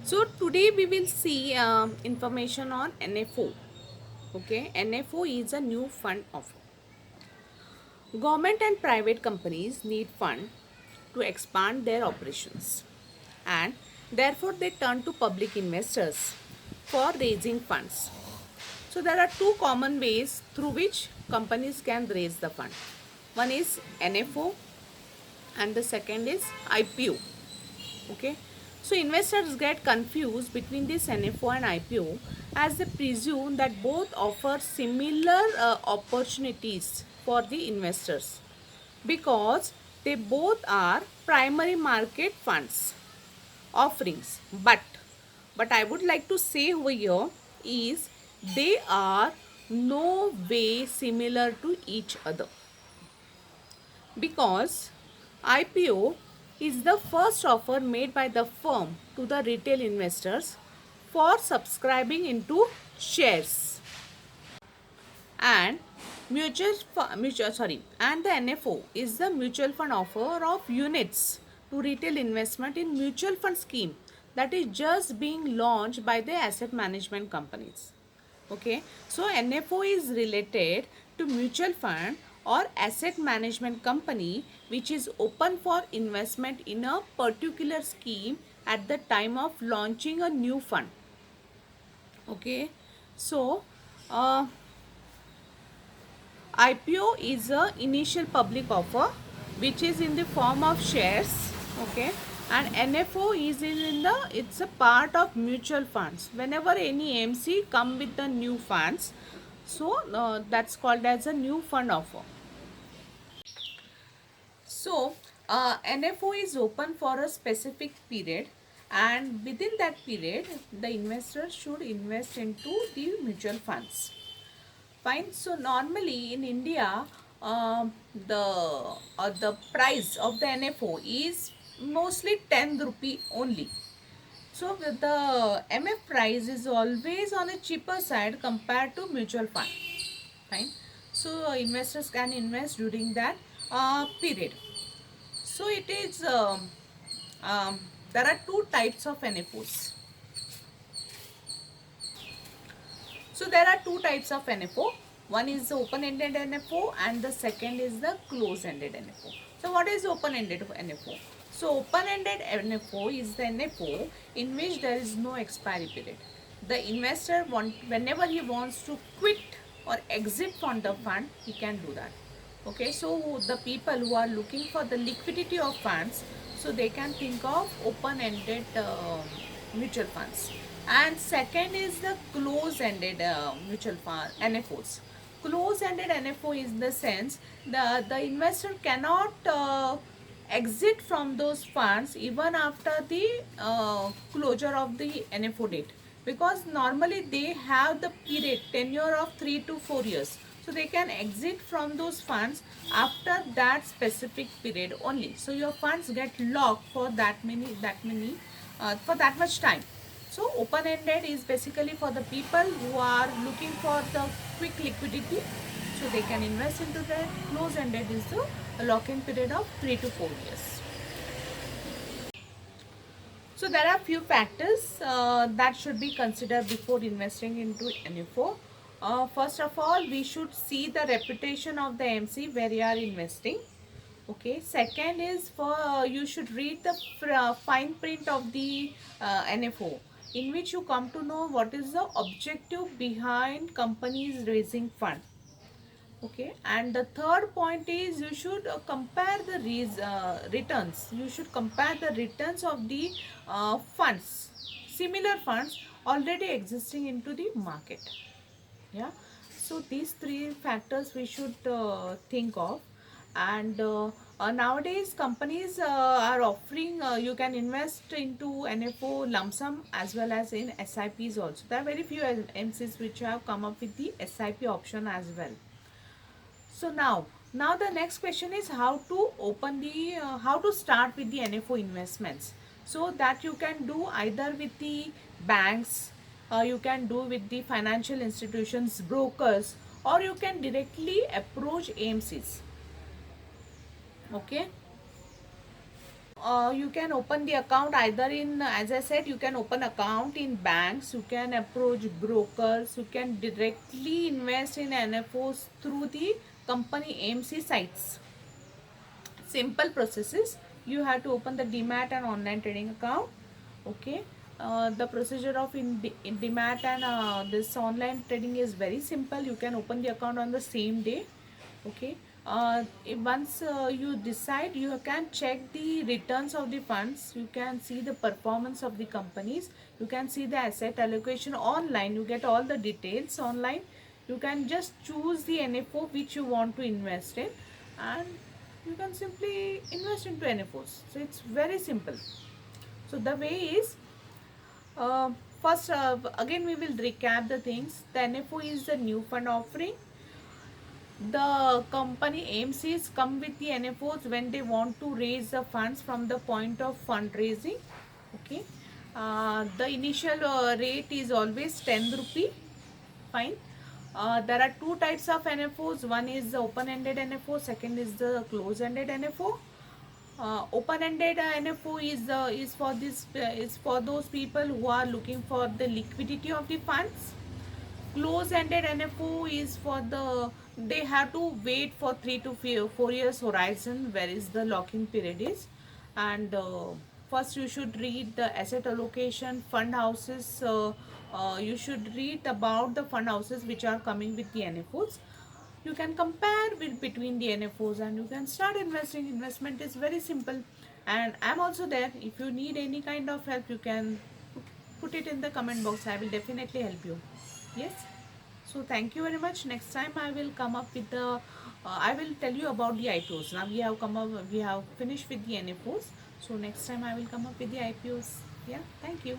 So today we will see information on NFO. Okay, NFO is a new fund offer. Government and private companies need fund to expand their operations, and therefore they turn to public investors for raising funds. So there are two common ways through which companies can raise the fund. One is NFO and the second is IPO. Okay, so investors get confused between this NFO and IPO as they presume that both offer similar opportunities for the investors because they both are primary market funds offerings, but I would like to say over here is they are no way similar to each other, because IPO is the first offer made by the firm to the retail investors for subscribing into shares, and and the NFO is the mutual fund offer of units to retail investment in mutual fund scheme that is just being launched by the asset management companies. Okay, so NFO is related to mutual fund or asset management company which is open for investment in a particular scheme at the time of launching a new fund. Okay, so uh, IPO is a initial public offer which is in the form of shares. Okay, and NFO is in the, it's a part of mutual funds. Whenever any MC come with the new funds, so that's called as a new fund offer. So NFO is open for a specific period, and within that period the investor should invest into the mutual funds. Fine. So normally in India, the price of the NFO is mostly 10 rupee only. So the MF price is always on a cheaper side compared to mutual fund. Fine. So investors can invest during that period. So it is um, there are two types of NFOs. So there are two types of NFO. One is the open-ended NFO and the second is the close-ended NFO. So what is open-ended NFO? So open-ended NFO is the NFO in which there is no expiry period. The investor whenever he wants to quit or exit from the fund, he can do that. Okay, so the people who are looking for the liquidity of funds, so they can think of open-ended mutual funds. And second is the close-ended mutual fund NFOs. Close-ended NFO is the sense the investor cannot exit from those funds even after the closure of the NFO date, because normally they have the period tenure of 3 to 4 years, so they can exit from those funds after that specific period only. So your funds get locked for for that much time. So open ended is basically for the people who are looking for the quick liquidity, so they can invest into that. Close ended is the lock in period of 3 to 4 years. So there are few factors that should be considered before investing into NFO. First of all, we should see the reputation of the MC where you are investing. Okay. Second is for you should read the fine print of the NFO, in which you come to know what is the objective behind companies raising fund. Okay, and the third point is you should compare the returns. You should compare the returns of the funds, similar funds already existing into the market. Yeah, so these three factors we should think of. And nowadays companies are offering you can invest into NFO lump sum as well as in SIPs also. There are very few MCs which have come up with the SIP option as well. So now the next question is how to open the how to start with the NFO investments. So that you can do either with the banks, you can do with the financial institutions, brokers, or you can directly approach AMCs. Okay. You can open the account either in, as I said, you can open account in banks, you can approach brokers, you can directly invest in NFOs through the company AMC sites. Simple processes. You have to open the demat and online trading account. Okay. The procedure of in demat and this online trading is very simple. You can open the account on the same day. Okay. Once you decide, you can check the returns of the funds, you can see the performance of the companies, you can see the asset allocation online, you get all the details online. You can just choose the NFO which you want to invest in, and you can simply invest into NFOs. So it's very simple. So the way is, uh, first again we will recap the things. The NFO is the new fund offering. The company AMCs come with the NFOs when they want to raise the funds from the point of fundraising. Okay. The initial rate is always 10 rupee. Fine. There are two types of NFOs. One is the open-ended NFO. Second is the close-ended NFO. Open-ended NFO is for this is for those people who are looking for the liquidity of the funds. Close-ended NFO is for the, they have to wait for 3 to 4 years horizon, where is the lock-in period is. And first you should read the asset allocation fund houses. You should read about the fund houses which are coming with the NFOs. You can compare with between the NFOs and you can start investing. Investment is very simple, and I'm also there. If you need any kind of help, you can put it in the comment box. I will definitely help you. Yes. So thank you very much. Next time I will come up with the I will tell you about the IPOs. Now we have finished with the NFOs. So next time I will come up with the IPOs. Yeah, thank you.